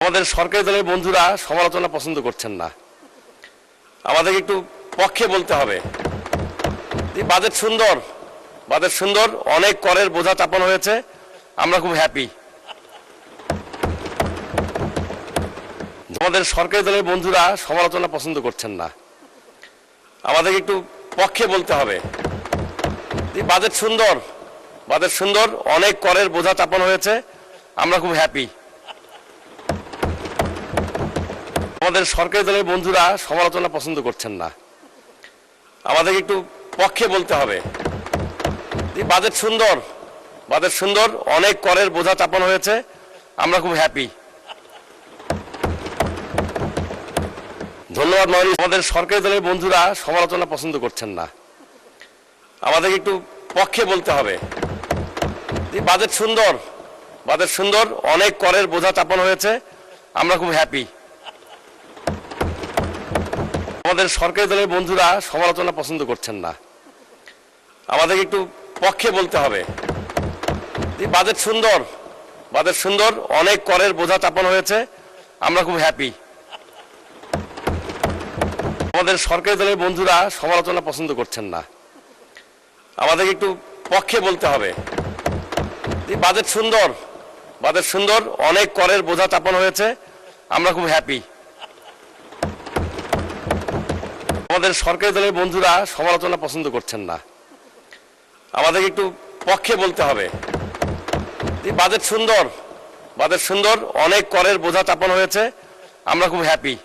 আমাদের সরকারি দলের বন্ধুরা সমালোচনা পছন্দ করছেন না। আমাদের একটু পক্ষে বলতে হবে। বাজেট সুন্দর, বাজেট সুন্দর, অনেক করের বোঝা চাপানো হয়েছে, আমরা খুব হ্যাপি। আমাদের সরকারি দলের বন্ধুরা সমালোচনা পছন্দ করছেন না। আমাদের একটু পক্ষে বলতে হবে। বাজেট সুন্দর, বাজেট সুন্দর, অনেক করের বোঝা চাপানো হয়েছে, আমরা খুব হ্যাপি। আমাদের সরকারি দলের বন্ধুরা সমালোচনা পছন্দ করছেন না। আমাদের একটু পক্ষে বলতে হবে। বাজেট সুন্দর, বাজেট সুন্দর, অনেক করের বোঝা চাপানো হয়েছে, আমরা খুব হ্যাপি। ধন্যবাদ মহারাজ। আমাদের সরকারি দলের বন্ধুরা সমালোচনা পছন্দ করছেন না। আমাদের একটু পক্ষে বলতে হবে। বাজেট সুন্দর, বাজেট সুন্দর, অনেক করের বোঝা চাপানো হয়েছে, আমরা খুব হ্যাপি। আমাদের সরকারি দলের বন্ধুরা সমালোচনা পছন্দ করছেন না। আমাদের একটু পক্ষে বলতে হবে। বাজেট সুন্দর, বাজেট সুন্দর, অনেক করের বোঝা চাপানো হয়েছে, আমরা খুব হ্যাপি। আমাদের সরকারি দলের বন্ধুরা সমালোচনা পছন্দ করছেন না। আমাদের একটু পক্ষে বলতে হবে। বাজেট সুন্দর, বাজেট সুন্দর, অনেক করের বোঝা চাপানো হয়েছে, আমরা খুব হ্যাপি। আমাদের সরকারি দলের বন্ধুরা সমালোচনা পছন্দ করছেন না। আমাদের একটু পক্ষে বলতে হবে। বাজেট সুন্দর, বাজেট সুন্দর, অনেক করের বোঝা চাপানো হয়েছে, আমরা খুব হ্যাপি।